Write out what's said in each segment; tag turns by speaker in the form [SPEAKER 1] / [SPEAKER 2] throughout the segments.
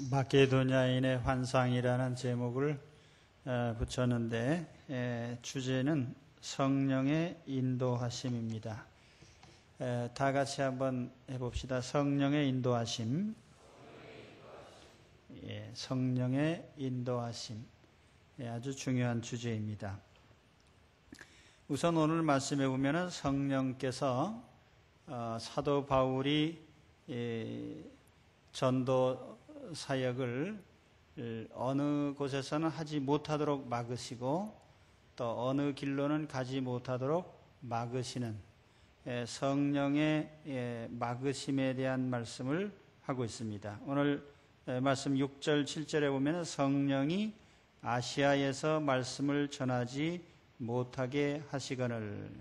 [SPEAKER 1] 마케도냐인의 환상이라는 제목을 붙였는데 주제는 성령의 인도하심입니다. 다 같이 한번 해봅시다. 성령의 인도하심. 성령의 인도하심. 아주 중요한 주제입니다. 우선 오늘 말씀해 보면은 성령께서 사도 바울이 전도 사역을 어느 곳에서는 하지 못하도록 막으시고 또 어느 길로는 가지 못하도록 막으시는 성령의 막으심에 대한 말씀을 하고 있습니다. 오늘 말씀 6절 7절에 보면 성령이 아시아에서 말씀을 전하지 못하게 하시거늘,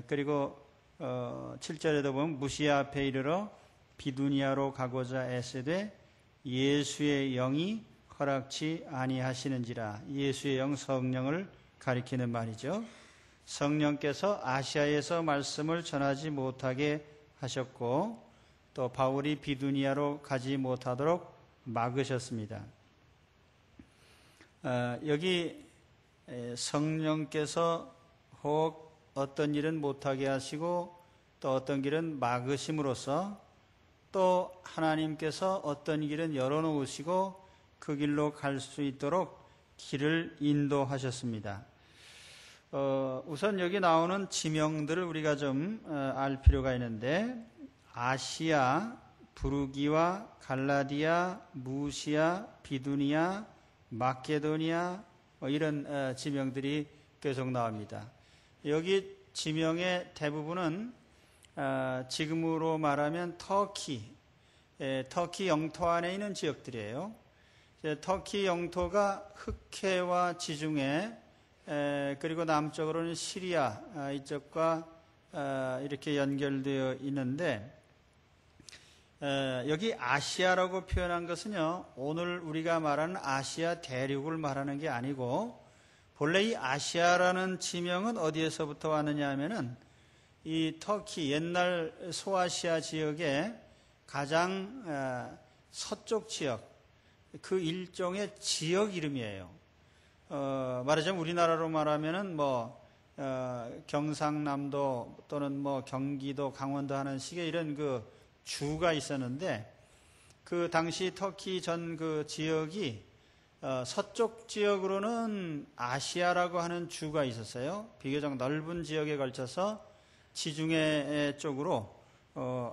[SPEAKER 1] 그리고 7절에도 보면 무시아 앞에 이르러 비두니아로 가고자 애쓰되 예수의 영이 허락치 아니하시는지라. 예수의 영, 성령을 가리키는 말이죠. 성령께서 아시아에서 말씀을 전하지 못하게 하셨고 또 바울이 비두니아로 가지 못하도록 막으셨습니다. 여기 성령께서 혹 어떤 일은 못하게 하시고 또 어떤 길은 막으심으로써 또 하나님께서 어떤 길은 열어놓으시고 그 길로 갈 수 있도록 길을 인도하셨습니다. 우선 여기 나오는 지명들을 우리가 좀 알 필요가 있는데, 아시아, 부르기와 갈라디아, 무시아, 비두니아, 마케도니아 이런 지명들이 계속 나옵니다. 여기 지명의 대부분은 지금으로 말하면 터키 영토 안에 있는 지역들이에요. 터키 영토가 흑해와 지중해, 그리고 남쪽으로는 시리아 이쪽과 이렇게 연결되어 있는데, 여기 아시아라고 표현한 것은요, 오늘 우리가 말하는 아시아 대륙을 말하는 게 아니고, 본래 이 아시아라는 지명은 어디에서부터 왔느냐 하면은 이 터키, 옛날 소아시아 지역의 가장 서쪽 지역, 그 일종의 지역 이름이에요. 말하자면 우리나라로 말하면은 경상남도 또는 경기도, 강원도 하는 식의 이런 그 주가 있었는데, 그 당시 터키 전 그 지역이 서쪽 지역으로는 아시아라고 하는 주가 있었어요. 비교적 넓은 지역에 걸쳐서 지중해 쪽으로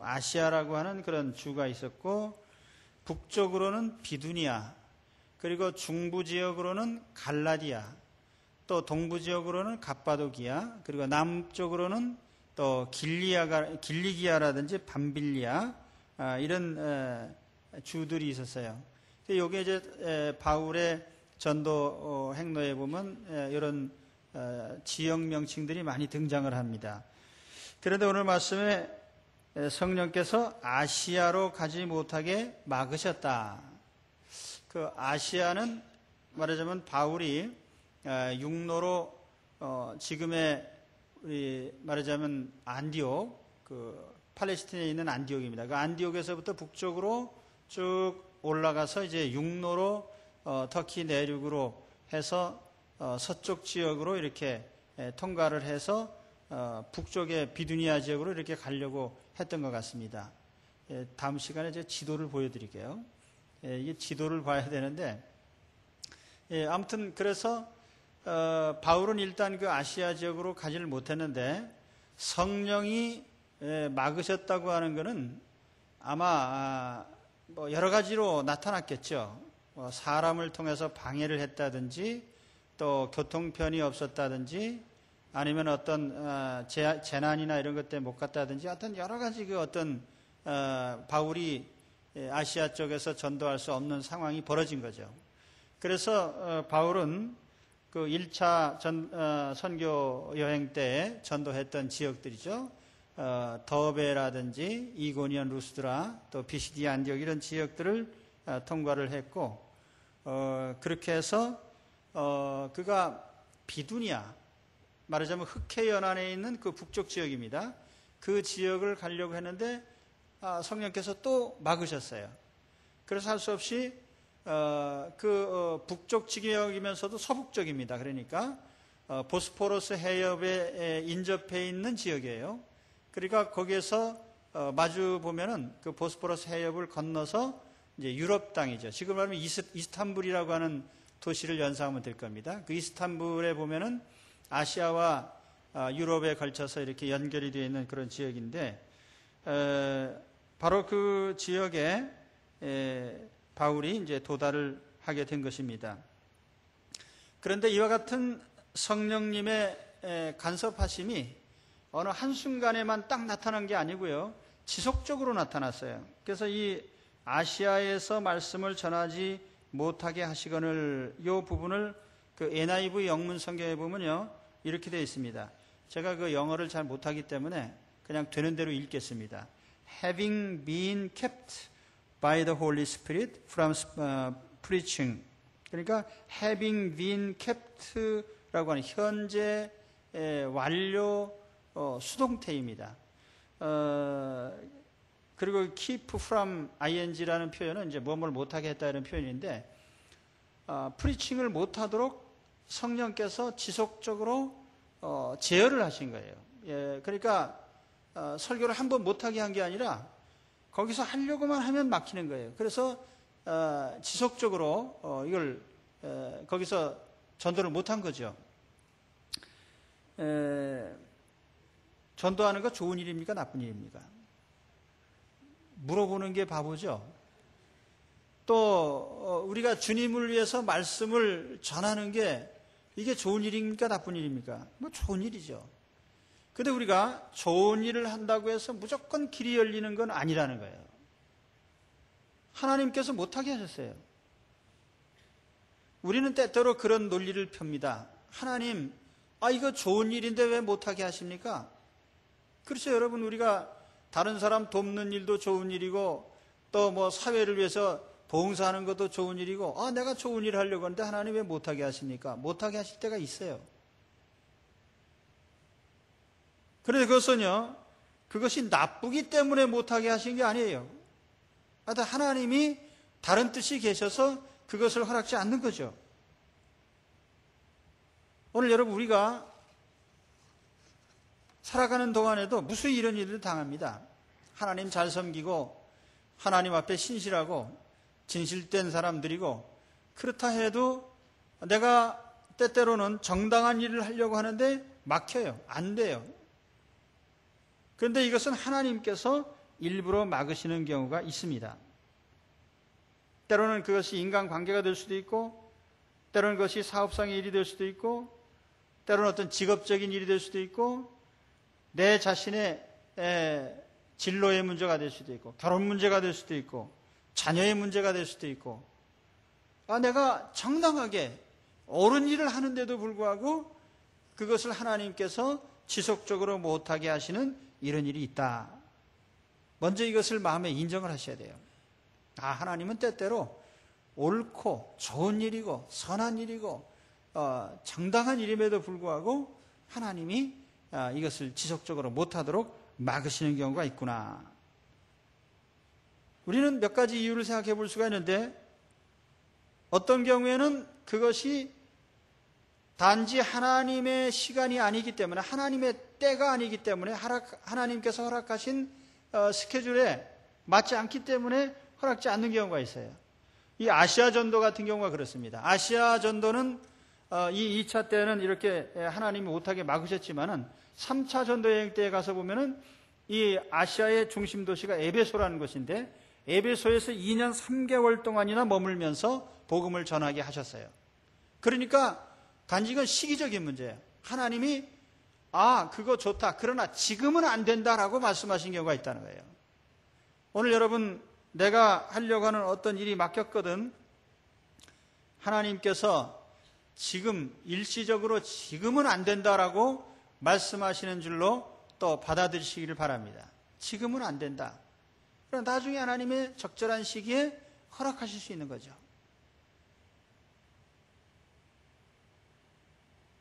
[SPEAKER 1] 아시아라고 하는 그런 주가 있었고, 북쪽으로는 비두니아, 그리고 중부 지역으로는 갈라디아, 또 동부 지역으로는 갑바도기아, 그리고 남쪽으로는 또 길리기아라든지 밤빌리아, 이런 주들이 있었어요. 요게 이제 바울의 전도 행로에 보면 이런 지역 명칭들이 많이 등장을 합니다. 그런데 오늘 말씀에 성령께서 아시아로 가지 못하게 막으셨다. 그 아시아는 말하자면 바울이 육로로 지금의 우리 말하자면 안디옥, 그 팔레스틴에 있는 안디옥입니다. 그 안디옥에서부터 북쪽으로 쭉 올라가서 이제 육로로 터키 내륙으로 해서 서쪽 지역으로 이렇게 통과를 해서 북쪽의 비두니아 지역으로 이렇게 가려고 했던 것 같습니다. 다음 시간에 제가 지도를 보여드릴게요. 이게 지도를 봐야 되는데, 아무튼 그래서 바울은 일단 그 아시아 지역으로 가지를 못했는데, 성령이 막으셨다고 하는 것은 아마 여러 가지로 나타났겠죠. 사람을 통해서 방해를 했다든지, 또 교통편이 없었다든지, 아니면 어떤 재난이나 이런 것 때문에 못 갔다든지, 어떤 여러 가지 그 어떤 바울이 아시아 쪽에서 전도할 수 없는 상황이 벌어진 거죠. 그래서 바울은 그 1차 선교 여행 때 전도했던 지역들이죠. 더베라든지 이고니온 루스드라, 또 비시디아 안디옥 이런 지역들을 통과를 했고, 그렇게 해서 그가 비두니아, 말하자면 흑해 연안에 있는 그 북쪽 지역입니다. 그 지역을 가려고 했는데 성령께서 또 막으셨어요. 그래서 할 수 없이 북쪽 지역이면서도 서북쪽입니다. 그러니까 보스포러스 해협에 인접해 있는 지역이에요. 그러니까 거기에서 마주 보면은 그 보스포러스 해협을 건너서 이제 유럽 땅이죠. 지금 말하면 이스탄불이라고 하는 도시를 연상하면 될 겁니다. 그 이스탄불에 보면은 아시아와 유럽에 걸쳐서 이렇게 연결이 되어 있는 그런 지역인데, 바로 그 지역에 바울이 이제 도달을 하게 된 것입니다. 그런데 이와 같은 성령님의 간섭하심이 어느 한순간에만 딱 나타난 게 아니고요, 지속적으로 나타났어요. 그래서 이 아시아에서 말씀을 전하지 못하게 하시거늘, 이 부분을 그 NIV 영문 성경에 보면요, 이렇게 되어 있습니다. 제가 그 영어를 잘 못하기 때문에 그냥 되는 대로 읽겠습니다. Having been kept by the Holy Spirit from preaching. 그러니까 having been kept라고 하는 현재 완료 수동태입니다. 그리고 keep from ing라는 표현은 이제 무엇을 못하게 했다 이런 표현인데, preaching을 못하도록 성령께서 지속적으로 제어를 하신 거예요. 예, 그러니까 설교를 한번 못하게 한 게 아니라 거기서 하려고만 하면 막히는 거예요. 그래서 지속적으로 이걸 거기서 전도를 못한 거죠. 전도하는 거 좋은 일입니까? 나쁜 일입니까? 물어보는 게 바보죠. 또 우리가 주님을 위해서 말씀을 전하는 게 이게 좋은 일입니까? 나쁜 일입니까? 뭐 좋은 일이죠. 근데 우리가 좋은 일을 한다고 해서 무조건 길이 열리는 건 아니라는 거예요. 하나님께서 못하게 하셨어요. 우리는 때때로 그런 논리를 펴니다. 하나님, 이거 좋은 일인데 왜 못하게 하십니까? 그렇죠, 여러분. 우리가 다른 사람 돕는 일도 좋은 일이고, 또 뭐 사회를 위해서 봉사하는 것도 좋은 일이고, 내가 좋은 일을 하려고 하는데 하나님 왜 못하게 하십니까? 못하게 하실 때가 있어요. 그런데 그것은요, 그것이 나쁘기 때문에 못하게 하신 게 아니에요. 하여튼 하나님이 다른 뜻이 계셔서 그것을 허락지 않는 거죠. 오늘 여러분, 우리가 살아가는 동안에도 무수히 이런 일을 당합니다. 하나님 잘 섬기고 하나님 앞에 신실하고 진실된 사람들이고, 그렇다 해도 내가 때때로는 정당한 일을 하려고 하는데 막혀요. 안 돼요. 그런데 이것은 하나님께서 일부러 막으시는 경우가 있습니다. 때로는 그것이 인간관계가 될 수도 있고, 때로는 그것이 사업상의 일이 될 수도 있고, 때로는 어떤 직업적인 일이 될 수도 있고, 내 자신의 진로의 문제가 될 수도 있고, 결혼 문제가 될 수도 있고, 자녀의 문제가 될 수도 있고, 내가 정당하게 옳은 일을 하는데도 불구하고 그것을 하나님께서 지속적으로 못하게 하시는 이런 일이 있다. 먼저 이것을 마음에 인정을 하셔야 돼요. 하나님은 때때로 옳고 좋은 일이고 선한 일이고 정당한 일임에도 불구하고 하나님이 이것을 지속적으로 못하도록 막으시는 경우가 있구나. 우리는 몇 가지 이유를 생각해 볼 수가 있는데, 어떤 경우에는 그것이 단지 하나님의 시간이 아니기 때문에, 하나님의 때가 아니기 때문에, 하나님께서 허락하신 스케줄에 맞지 않기 때문에 허락지 않는 경우가 있어요. 이 아시아 전도 같은 경우가 그렇습니다. 아시아 전도는 이 2차 때는 이렇게 하나님이 못하게 막으셨지만은 3차 전도 여행 때에 가서 보면은 이 아시아의 중심 도시가 에베소라는 곳인데, 에베소에서 2년 3개월 동안이나 머물면서 복음을 전하게 하셨어요. 그러니까 단지 이건 시기적인 문제예요. 하나님이 그거 좋다, 그러나 지금은 안 된다라고 말씀하신 경우가 있다는 거예요. 오늘 여러분, 내가 하려고 하는 어떤 일이 막혔거든, 하나님께서 지금 일시적으로 지금은 안 된다라고 말씀하시는 줄로 또 받아들이시기를 바랍니다. 지금은 안 된다. 그럼 나중에 하나님의 적절한 시기에 허락하실 수 있는 거죠.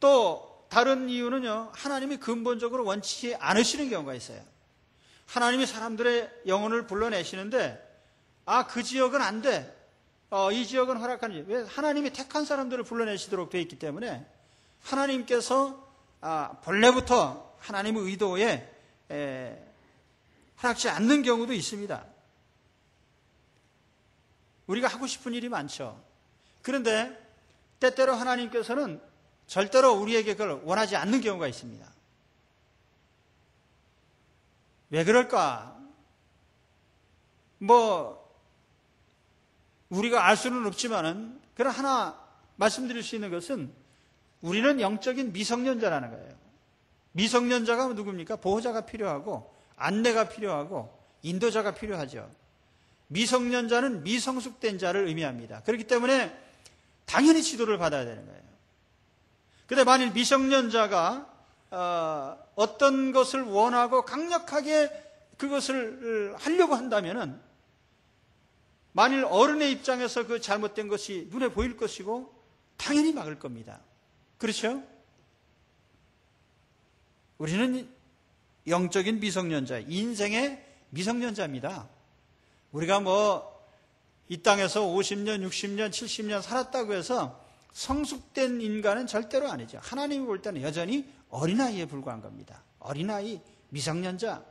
[SPEAKER 1] 또 다른 이유는요, 하나님이 근본적으로 원치 않으시는 경우가 있어요. 하나님이 사람들의 영혼을 불러내시는데 그 지역은 안 돼. 이 지역은 허락하는지. 왜? 하나님이 택한 사람들을 불러내시도록 되어 있기 때문에 하나님께서 본래부터 하나님의 의도에 허락지 않는 경우도 있습니다. 우리가 하고 싶은 일이 많죠. 그런데 때때로 하나님께서는 절대로 우리에게 그걸 원하지 않는 경우가 있습니다. 왜 그럴까? 우리가 알 수는 없지만은, 그러나 하나 말씀드릴 수 있는 것은 우리는 영적인 미성년자라는 거예요. 미성년자가 누굽니까? 보호자가 필요하고, 안내가 필요하고, 인도자가 필요하죠. 미성년자는 미성숙된 자를 의미합니다. 그렇기 때문에 당연히 지도를 받아야 되는 거예요. 그런데 만일 미성년자가 어떤 것을 원하고 강력하게 그것을 하려고 한다면은, 만일 어른의 입장에서 그 잘못된 것이 눈에 보일 것이고 당연히 막을 겁니다. 그렇죠? 우리는 영적인 미성년자, 인생의 미성년자입니다. 우리가 이 땅에서 50년, 60년, 70년 살았다고 해서 성숙된 인간은 절대로 아니죠. 하나님이 볼 때는 여전히 어린아이에 불과한 겁니다. 어린아이, 미성년자.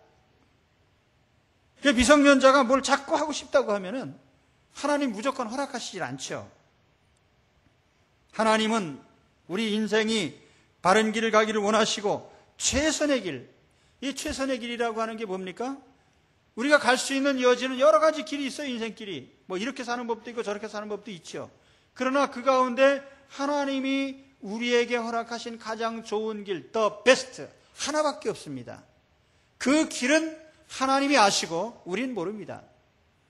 [SPEAKER 1] 미성년자가 뭘 자꾸 하고 싶다고 하면은 하나님 무조건 허락하시질 않죠. 하나님은 우리 인생이 바른 길을 가기를 원하시고 최선의 길, 이 최선의 길이라고 하는 게 뭡니까? 우리가 갈 수 있는 여지는 여러 가지 길이 있어요. 인생길이. 이렇게 사는 법도 있고 저렇게 사는 법도 있죠. 그러나 그 가운데 하나님이 우리에게 허락하신 가장 좋은 길, the best, 하나밖에 없습니다. 그 길은 하나님이 아시고 우리는 모릅니다.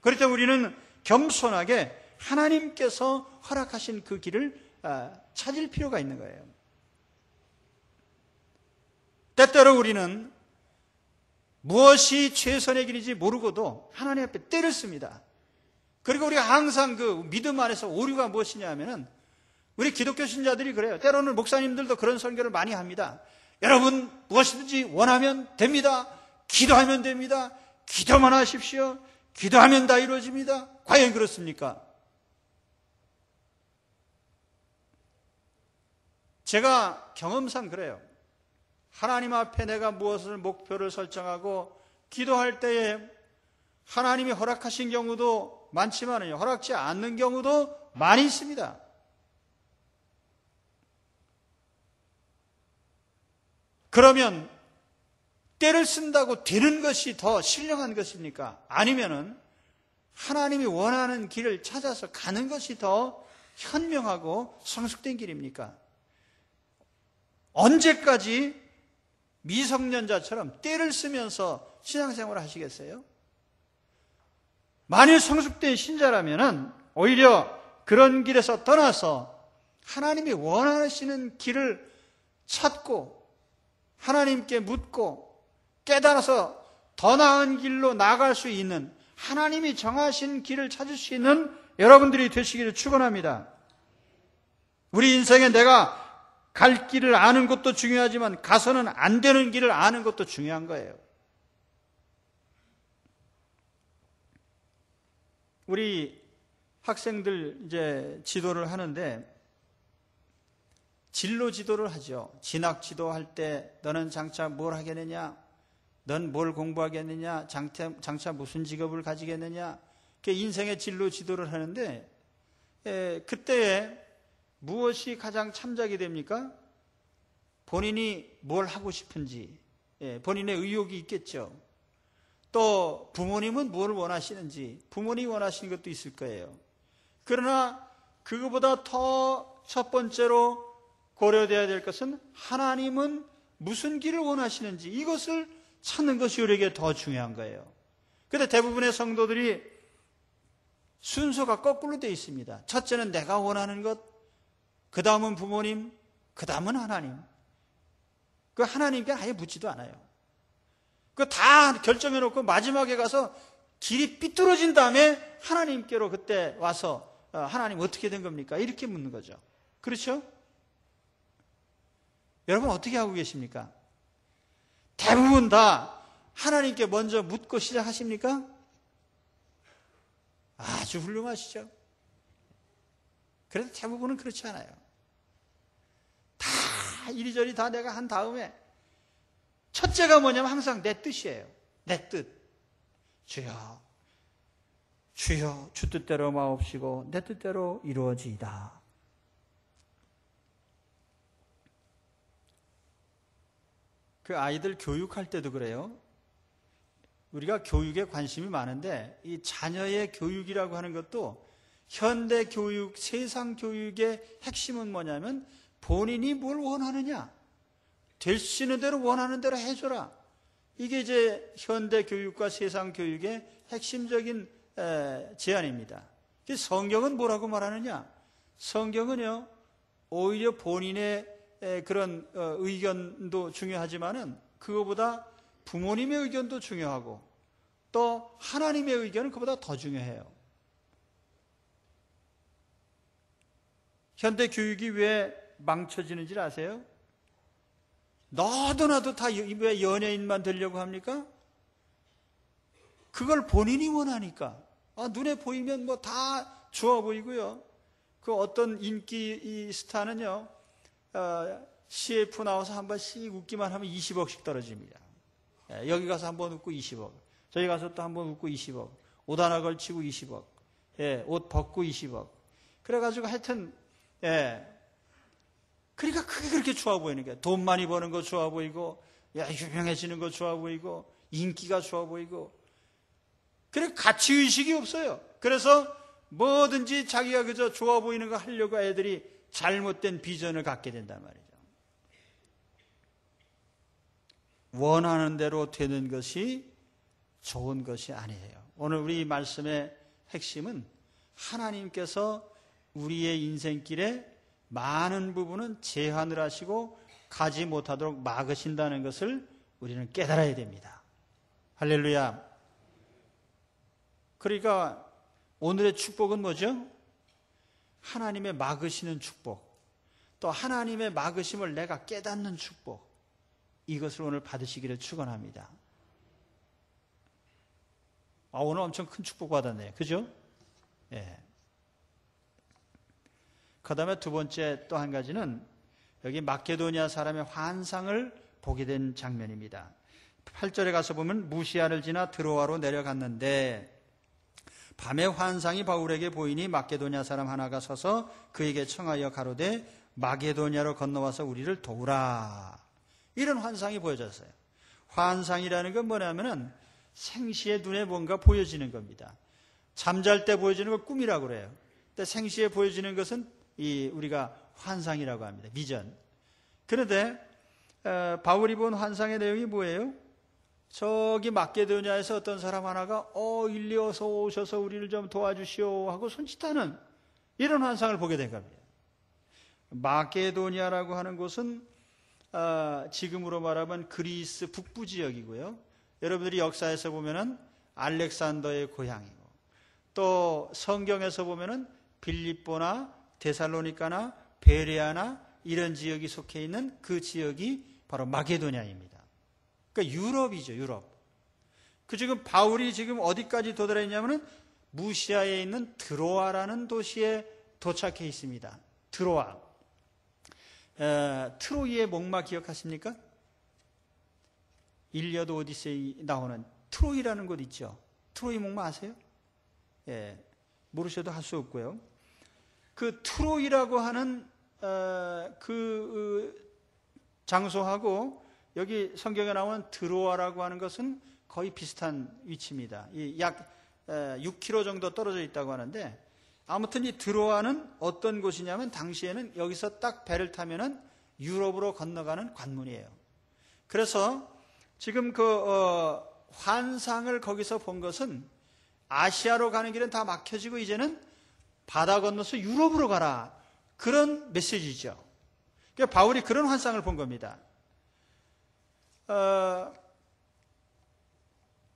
[SPEAKER 1] 그렇기 때문에 우리는 겸손하게 하나님께서 허락하신 그 길을 찾을 필요가 있는 거예요. 때때로 우리는 무엇이 최선의 길인지 모르고도 하나님 앞에 때를 씁니다. 그리고 우리가 항상 그 믿음 안에서 오류가 무엇이냐 하면은, 우리 기독교 신자들이 그래요. 때로는 목사님들도 그런 설교를 많이 합니다. 여러분 무엇이든지 원하면 됩니다. 기도하면 됩니다. 기도만 하십시오. 기도하면 다 이루어집니다. 과연 그렇습니까? 제가 경험상 그래요. 하나님 앞에 내가 무엇을 목표를 설정하고 기도할 때에 하나님이 허락하신 경우도 많지만 허락지 않는 경우도 많이 있습니다. 그러면 때를 쓴다고 되는 것이 더 신령한 것입니까? 아니면은 하나님이 원하는 길을 찾아서 가는 것이 더 현명하고 성숙된 길입니까? 언제까지 미성년자처럼 때를 쓰면서 신앙생활을 하시겠어요? 만일 성숙된 신자라면은 오히려 그런 길에서 떠나서 하나님이 원하시는 길을 찾고 하나님께 묻고 깨달아서 더 나은 길로 나아갈 수 있는, 하나님이 정하신 길을 찾을 수 있는 여러분들이 되시기를 축원합니다. 우리 인생에 내가 갈 길을 아는 것도 중요하지만 가서는 안 되는 길을 아는 것도 중요한 거예요. 우리 학생들 이제 지도를 하는데 진로 지도를 하죠. 진학 지도할 때 너는 장차 뭘 하겠느냐? 넌 뭘 공부하겠느냐? 장차 무슨 직업을 가지겠느냐? 인생의 진로 지도를 하는데 그때에 무엇이 가장 참작이 됩니까? 본인이 뭘 하고 싶은지, 본인의 의욕이 있겠죠. 또 부모님은 뭘 원하시는지, 부모님이 원하시는 것도 있을 거예요. 그러나 그거보다 더 첫 번째로 고려되어야 될 것은 하나님은 무슨 길을 원하시는지, 이것을 찾는 것이 우리에게 더 중요한 거예요. 그런데 대부분의 성도들이 순서가 거꾸로 되어 있습니다. 첫째는 내가 원하는 것, 그 다음은 부모님, 그 다음은 하나님. 그 하나님께 아예 묻지도 않아요. 그 다 결정해놓고 마지막에 가서 길이 삐뚤어진 다음에 하나님께로 그때 와서 하나님 어떻게 된 겁니까? 이렇게 묻는 거죠. 그렇죠? 여러분 어떻게 하고 계십니까? 대부분 다 하나님께 먼저 묻고 시작하십니까? 아주 훌륭하시죠. 그래도 대부분은 그렇지 않아요. 다 이리저리 다 내가 한 다음에 첫째가 뭐냐면 항상 내 뜻이에요. 내 뜻. 주여, 주여, 주 뜻대로 마옵시고 내 뜻대로 이루어지이다. 그 아이들 교육할 때도 그래요. 우리가 교육에 관심이 많은데 이 자녀의 교육이라고 하는 것도 현대 교육, 세상 교육의 핵심은 뭐냐면 본인이 뭘 원하느냐, 될 수 있는 대로 원하는 대로 해줘라. 이게 이제 현대 교육과 세상 교육의 핵심적인 제안입니다. 성경은 뭐라고 말하느냐? 성경은요, 오히려 본인의 그런 의견도 중요하지만은 그거보다 부모님의 의견도 중요하고 또 하나님의 의견은 그보다 더 중요해요. 현대 교육이 왜 망쳐지는지 아세요? 너도 나도 다 왜 연예인만 되려고 합니까? 그걸 본인이 원하니까. 눈에 보이면 뭐 다 좋아 보이고요. 그 어떤 인기 스타는요, CF 나와서 한번 씩 웃기만 하면 20억씩 떨어집니다. 여기 가서 한번 웃고 20억. 저기 가서 또 한번 웃고 20억. 옷 하나 걸치고 20억. 옷 벗고 20억. 그래가지고 하여튼, 그러니까 그게 그렇게 좋아 보이는 거야. 돈 많이 버는 거 좋아 보이고, 유명해지는 거 좋아 보이고, 인기가 좋아 보이고. 그래, 가치의식이 없어요. 그래서 뭐든지 자기가 그저 좋아 보이는 거 하려고 애들이 잘못된 비전을 갖게 된단 말이죠. 원하는 대로 되는 것이 좋은 것이 아니에요. 오늘 우리 말씀의 핵심은 하나님께서 우리의 인생길에 많은 부분은 제한을 하시고 가지 못하도록 막으신다는 것을 우리는 깨달아야 됩니다. 할렐루야. 그러니까 오늘의 축복은 뭐죠? 하나님의 막으시는 축복, 또 하나님의 막으심을 내가 깨닫는 축복, 이것을 오늘 받으시기를 축원합니다. 오늘 엄청 큰 축복 받았네요. 그죠? 예. 그 다음에 두 번째 또 한 가지는 여기 마케도니아 사람의 환상을 보게 된 장면입니다. 8절에 가서 보면 무시아를 지나 드로아로 내려갔는데 밤에 환상이 바울에게 보이니 마케도니아 사람 하나가 서서 그에게 청하여 가로되 마게도니아로 건너와서 우리를 도우라. 이런 환상이 보여졌어요. 환상이라는 건 뭐냐면은 생시에 눈에 뭔가 보여지는 겁니다. 잠잘 때 보여지는 걸 꿈이라고 그래요. 근데 생시에 보여지는 것은 우리가 환상이라고 합니다. 비전. 그런데 바울이 본 환상의 내용이 뭐예요? 저기 마게도니아에서 어떤 사람 하나가 일리 어서 오셔서 우리를 좀 도와주시오 하고 손짓하는 이런 환상을 보게 된 겁니다. 마게도니아라고 하는 곳은 지금으로 말하면 그리스 북부 지역이고요. 여러분들이 역사에서 보면은 알렉산더의 고향이고, 또 성경에서 보면은 빌립보나 데살로니카나 베레아나 이런 지역이 속해 있는 그 지역이 바로 마게도니아입니다. 그러니까 유럽이죠, 유럽. 지금 바울이 지금 어디까지 도달했냐면은 무시아에 있는 드로아라는 도시에 도착해 있습니다. 드로아. 트로이의 목마 기억하십니까? 일리아드 오디세이 나오는 트로이라는 곳 있죠. 트로이 목마 아세요? 모르셔도 할 수 없고요. 그 트로이라고 하는 장소하고 여기 성경에 나오는 드로아라고 하는 것은 거의 비슷한 위치입니다. 약 6km 정도 떨어져 있다고 하는데, 아무튼 이 드로아는 어떤 곳이냐면 당시에는 여기서 딱 배를 타면은 유럽으로 건너가는 관문이에요. 그래서 지금 환상을 거기서 본 것은 아시아로 가는 길은 다 막혀지고 이제는 바다 건너서 유럽으로 가라, 그런 메시지죠. 그러니까 바울이 그런 환상을 본 겁니다.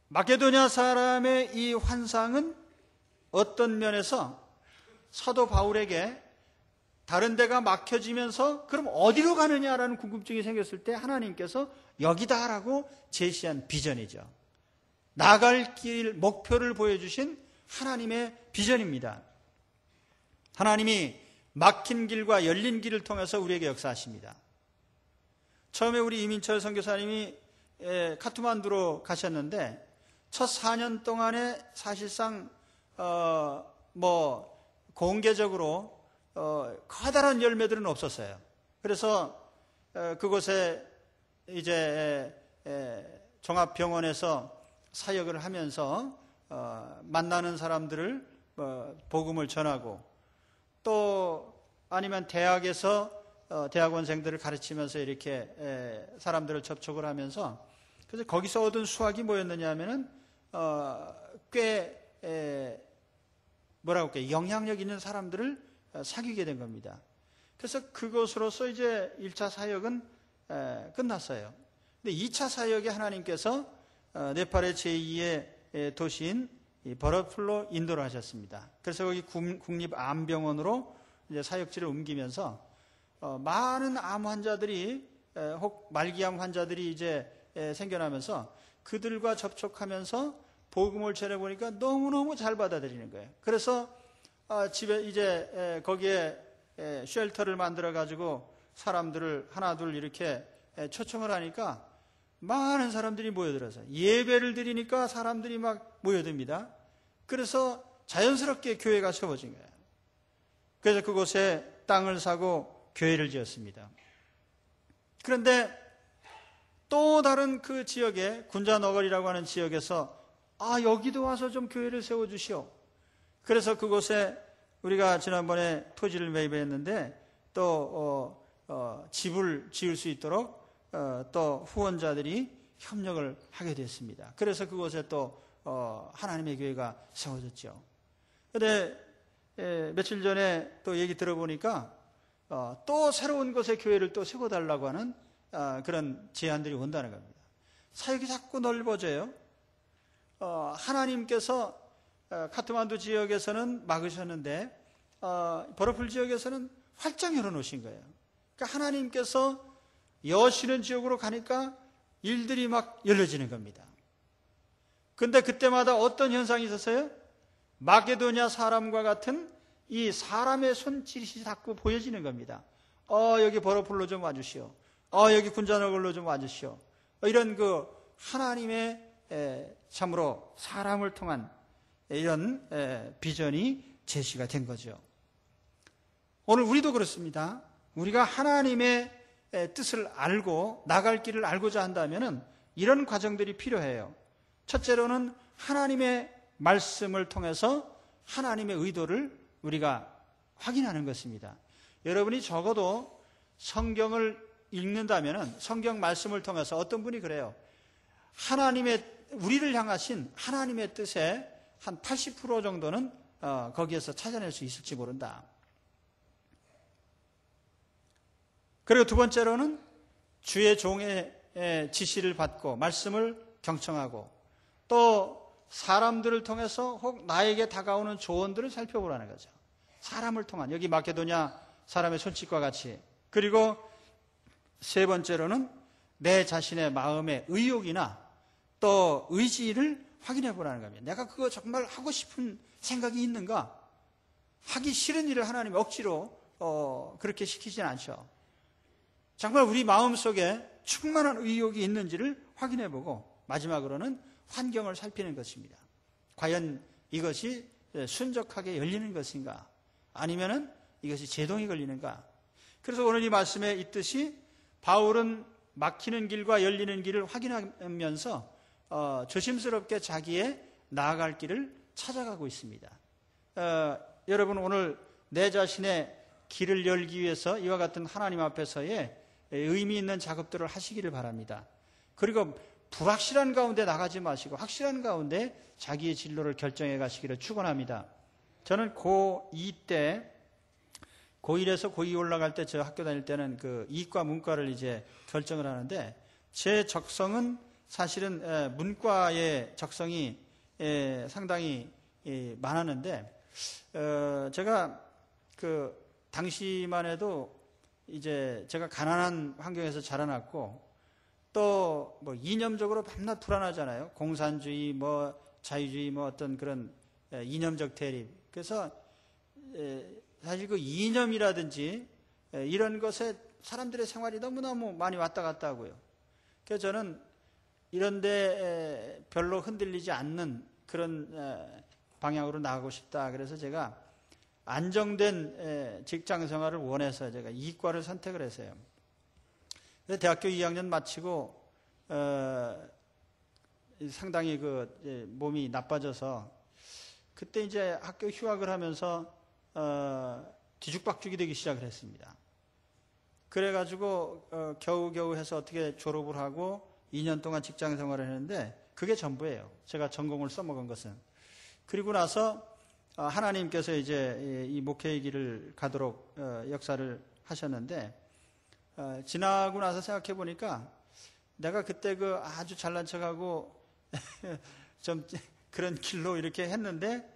[SPEAKER 1] 마게도니아 사람의 이 환상은 어떤 면에서 사도 바울에게 다른 데가 막혀지면서 그럼 어디로 가느냐라는 궁금증이 생겼을 때 하나님께서 여기다라고 제시한 비전이죠. 나갈 길, 목표를 보여주신 하나님의 비전입니다. 하나님이 막힌 길과 열린 길을 통해서 우리에게 역사하십니다. 처음에 우리 이민철 선교사님이 카트만두로 가셨는데 첫 4년 동안에 사실상 공개적으로 커다란 열매들은 없었어요. 그래서 그곳에 이제 종합병원에서 사역을 하면서 만나는 사람들을 복음을 전하고 또 아니면 대학에서 대학원생들을 가르치면서 이렇게 사람들을 접촉을 하면서 그래서 거기서 얻은 수확이 뭐였느냐 하면은 꽤 영향력 있는 사람들을 사귀게 된 겁니다. 그래서 그것으로서 이제 1차 사역은 끝났어요. 근데 2차 사역에 하나님께서 네팔의 제2의 도시인 버러풀로 인도를 하셨습니다. 그래서 거기 국립암병원으로 이제 사역지를 옮기면서 많은 암 환자들이 혹 말기암 환자들이 이제 생겨나면서 그들과 접촉하면서 복음을 전해보니까 너무너무 잘 받아들이는 거예요. 그래서 집에 이제 거기에 쉘터를 만들어 가지고 사람들을 하나 둘 이렇게 초청을 하니까 많은 사람들이 모여들어서 예배를 드리니까 사람들이 막 모여듭니다. 그래서 자연스럽게 교회가 세워진 거예요. 그래서 그곳에 땅을 사고 교회를 지었습니다. 그런데 또 다른 그 지역에 군자너거리라고 하는 지역에서 여기도 와서 좀 교회를 세워주시오. 그래서 그곳에 우리가 지난번에 토지를 매입했는데 또 집을 지을 수 있도록 또 후원자들이 협력을 하게 됐습니다. 그래서 그곳에 또 하나님의 교회가 세워졌죠. 그런데 며칠 전에 또 얘기 들어보니까 또 새로운 곳에 교회를 또 세워달라고 하는 그런 제안들이 온다는 겁니다. 사역이 자꾸 넓어져요. 하나님께서 카트만두 지역에서는 막으셨는데 버러풀 지역에서는 활짝 열어놓으신 거예요. 그러니까 하나님께서 여시는 지역으로 가니까 일들이 막 열려지는 겁니다. 근데 그때마다 어떤 현상이 있었어요? 마게도냐 사람과 같은 이 사람의 손짓이 자꾸 보여지는 겁니다. 여기 버러풀로 좀 와주시오. 여기 군자너걸로 좀 와주시오. 이런 그 하나님의 참으로 사람을 통한 이런 비전이 제시가 된 거죠. 오늘 우리도 그렇습니다. 우리가 하나님의 뜻을 알고 나갈 길을 알고자 한다면 이런 과정들이 필요해요. 첫째로는 하나님의 말씀을 통해서 하나님의 의도를 우리가 확인하는 것입니다. 여러분이 적어도 성경을 읽는다면 성경 말씀을 통해서 어떤 분이 그래요. 우리를 향하신 하나님의 뜻의 한 80% 정도는 거기에서 찾아낼 수 있을지 모른다. 그리고 두 번째로는 주의 종의 지시를 받고 말씀을 경청하고 또 사람들을 통해서 혹 나에게 다가오는 조언들을 살펴보라는 거죠. 사람을 통한 여기 마케도냐 사람의 손짓과 같이. 그리고 세 번째로는 내 자신의 마음의 의욕이나 또 의지를 확인해 보라는 겁니다. 내가 그거 정말 하고 싶은 생각이 있는가? 하기 싫은 일을 하나님이 억지로 그렇게 시키진 않죠. 정말 우리 마음속에 충만한 의욕이 있는지를 확인해 보고 마지막으로는 환경을 살피는 것입니다. 과연 이것이 순적하게 열리는 것인가? 아니면은 이것이 제동이 걸리는가? 그래서 오늘 이 말씀에 있듯이 바울은 막히는 길과 열리는 길을 확인하면서 조심스럽게 자기의 나아갈 길을 찾아가고 있습니다. 여러분 오늘 내 자신의 길을 열기 위해서 이와 같은 하나님 앞에서의 의미 있는 작업들을 하시기를 바랍니다. 그리고 불확실한 가운데 나가지 마시고 확실한 가운데 자기의 진로를 결정해 가시기를 축원합니다. 저는 고2 때 고1에서 고2 올라갈 때 저 학교 다닐 때는 그 이과 문과를 이제 결정을 하는데 제 적성은 사실은 문과의 적성이 상당히 많았는데 제가 그 당시만 해도 이제 제가 가난한 환경에서 자라났고 또 뭐 이념적으로 밤낮 불안하잖아요. 공산주의, 뭐 자유주의, 뭐 어떤 그런 이념적 대립. 그래서 사실 그 이념이라든지 이런 것에 사람들의 생활이 너무너무 많이 왔다 갔다 하고요. 그래서 저는 이런데 별로 흔들리지 않는 그런 방향으로 나가고 싶다. 그래서 제가 안정된 직장 생활을 원해서 제가 이과를 선택을 했어요. 그래서 대학교 2학년 마치고 상당히 그 몸이 나빠져서 그때 이제 학교 휴학을 하면서 뒤죽박죽이 되기 시작을 했습니다. 그래가지고 겨우겨우 해서 어떻게 졸업을 하고 2년 동안 직장 생활을 했는데 그게 전부예요. 제가 전공을 써먹은 것은. 그리고 나서 하나님께서 이제 이 목회의 길을 가도록 역사를 하셨는데 지나고 나서 생각해 보니까 내가 그때 그 아주 잘난 척하고 좀 그런 길로 이렇게 했는데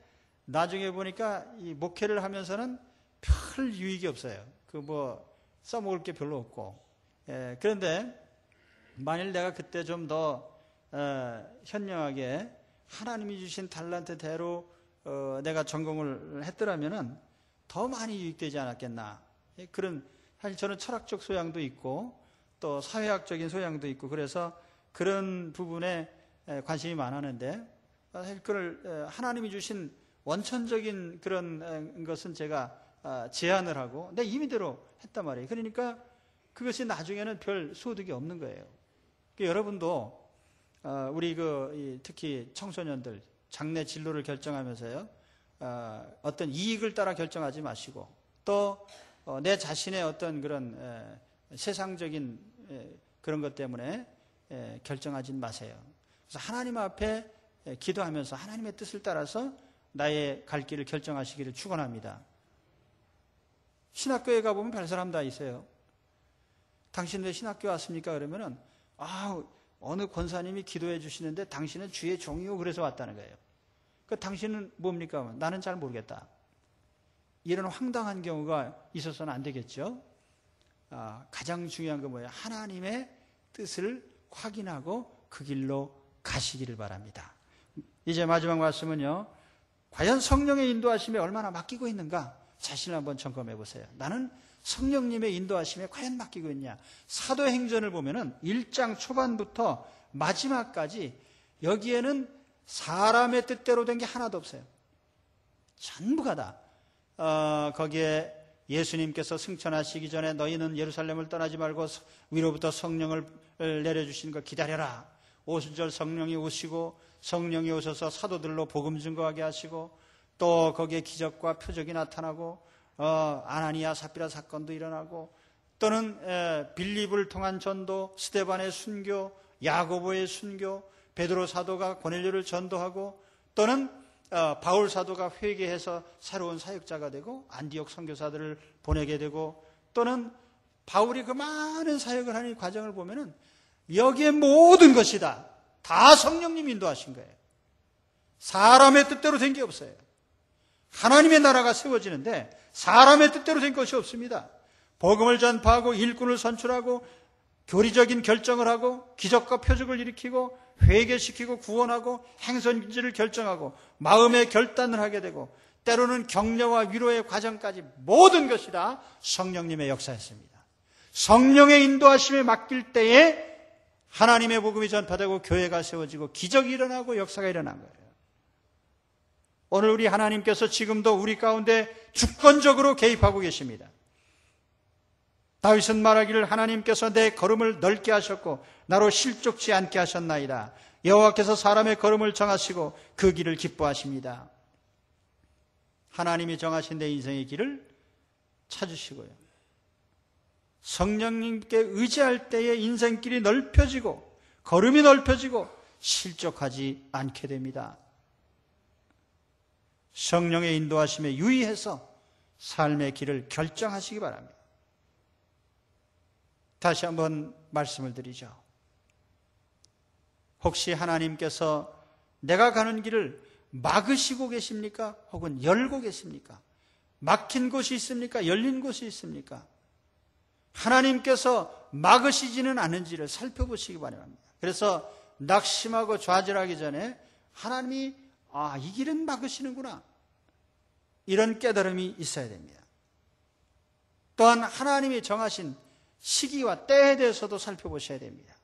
[SPEAKER 1] 나중에 보니까 이 목회를 하면서는 별 유익이 없어요. 그 뭐 써먹을 게 별로 없고. 그런데 만일 내가 그때 좀 더 현명하게 하나님이 주신 달란트대로 내가 전공을 했더라면은 더 많이 유익되지 않았겠나. 그런 사실 저는 철학적 소양도 있고 또 사회학적인 소양도 있고 그래서 그런 부분에 관심이 많았는데 사실 그걸 하나님이 주신 원천적인 그런 것은 제가 제안을 하고 내 임의대로 했단 말이에요. 그러니까 그것이 나중에는 별 소득이 없는 거예요. 그러니까 여러분도 우리 특히 청소년들 장래 진로를 결정하면서요 어떤 이익을 따라 결정하지 마시고 또 내 자신의 어떤 그런 세상적인 그런 것 때문에 결정하지 마세요. 그래서 하나님 앞에 기도하면서 하나님의 뜻을 따라서 나의 갈 길을 결정하시기를 축원합니다. 신학교에 가보면 별 사람 다 있어요. 당신 왜 신학교 왔습니까? 그러면은 어느 권사님이 기도해 주시는데 당신은 주의 종이요 그래서 왔다는 거예요. 그 당신은 뭡니까? 나는 잘 모르겠다. 이런 황당한 경우가 있어서는 안 되겠죠. 가장 중요한 건 뭐예요? 하나님의 뜻을 확인하고 그 길로 가시기를 바랍니다. 이제 마지막 말씀은요. 과연 성령의 인도하심에 얼마나 맡기고 있는가? 자신을 한번 점검해 보세요. 나는 성령님의 인도하심에 과연 맡기고 있냐? 사도행전을 보면은 1장 초반부터 마지막까지 여기에는 사람의 뜻대로 된 게 하나도 없어요. 전부가 다. 거기에 예수님께서 승천하시기 전에 너희는 예루살렘을 떠나지 말고 위로부터 성령을 내려주시는 걸 기다려라. 50절 성령이 오시고 성령이 오셔서 사도들로 복음 증거하게 하시고 또 거기에 기적과 표적이 나타나고 아나니아 삽비라 사건도 일어나고 또는 빌립을 통한 전도, 스데반의 순교, 야고보의 순교, 베드로 사도가 고넬료를 전도하고 또는 바울 사도가 회개해서 새로운 사역자가 되고 안디옥 선교사들을 보내게 되고 또는 바울이 그 많은 사역을 하는 과정을 보면은 여기에 모든 것이 다 성령님 인도하신 거예요. 사람의 뜻대로 된 게 없어요. 하나님의 나라가 세워지는데 사람의 뜻대로 된 것이 없습니다. 복음을 전파하고 일꾼을 선출하고 교리적인 결정을 하고 기적과 표적을 일으키고 회개시키고 구원하고 행선지를 결정하고 마음의 결단을 하게 되고 때로는 격려와 위로의 과정까지 모든 것이 다 성령님의 역사였습니다. 성령의 인도하심에 맡길 때에 하나님의 복음이 전파되고 교회가 세워지고 기적이 일어나고 역사가 일어난 거예요. 오늘 우리 하나님께서 지금도 우리 가운데 주권적으로 개입하고 계십니다. 다윗은 말하기를 하나님께서 내 걸음을 넓게 하셨고 나로 실족치 않게 하셨나이다. 여호와께서 사람의 걸음을 정하시고 그 길을 기뻐하십니다. 하나님이 정하신 내 인생의 길을 찾으시고요. 성령님께 의지할 때의 인생길이 넓혀지고 걸음이 넓혀지고 실족하지 않게 됩니다. 성령의 인도하심에 유의해서 삶의 길을 결정하시기 바랍니다. 다시 한번 말씀을 드리죠. 혹시 하나님께서 내가 가는 길을 막으시고 계십니까? 혹은 열고 계십니까? 막힌 곳이 있습니까? 열린 곳이 있습니까? 하나님께서 막으시지는 않은지를 살펴보시기 바랍니다. 그래서 낙심하고 좌절하기 전에 하나님이 아, 이 길은 막으시는구나. 이런 깨달음이 있어야 됩니다. 또한 하나님이 정하신 시기와 때에 대해서도 살펴보셔야 됩니다.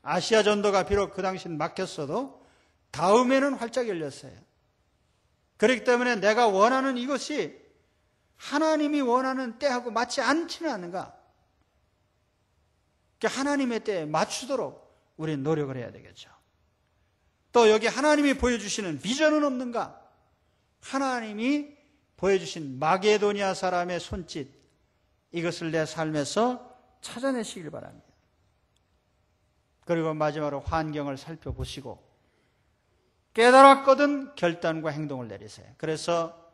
[SPEAKER 1] 아시아 전도가 비록 그 당시엔 막혔어도 다음에는 활짝 열렸어요. 그렇기 때문에 내가 원하는 이것이 하나님이 원하는 때하고 맞지 않지는 않은가? 하나님의 때에 맞추도록 우리는 노력을 해야 되겠죠. 또 여기 하나님이 보여주시는 비전은 없는가? 하나님이 보여주신 마게도니아 사람의 손짓, 이것을 내 삶에서 찾아내시길 바랍니다. 그리고 마지막으로 환경을 살펴보시고 깨달았거든 결단과 행동을 내리세요. 그래서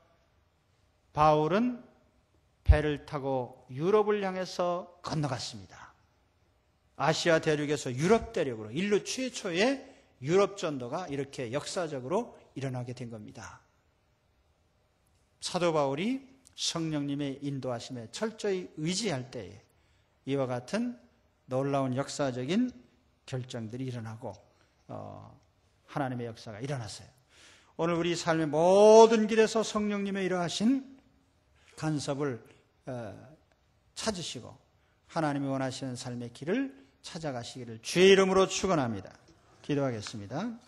[SPEAKER 1] 바울은 배를 타고 유럽을 향해서 건너갔습니다. 아시아 대륙에서 유럽 대륙으로 인류 최초의 유럽 전도가 이렇게 역사적으로 일어나게 된 겁니다. 사도 바울이 성령님의 인도하심에 철저히 의지할 때에 이와 같은 놀라운 역사적인 결정들이 일어나고 하나님의 역사가 일어났어요. 오늘 우리 삶의 모든 길에서 성령님의 이러하신 간섭을 찾으시고 하나님이 원하시는 삶의 길을 찾아가시기를 주의 이름으로 축원합니다. 기도하겠습니다.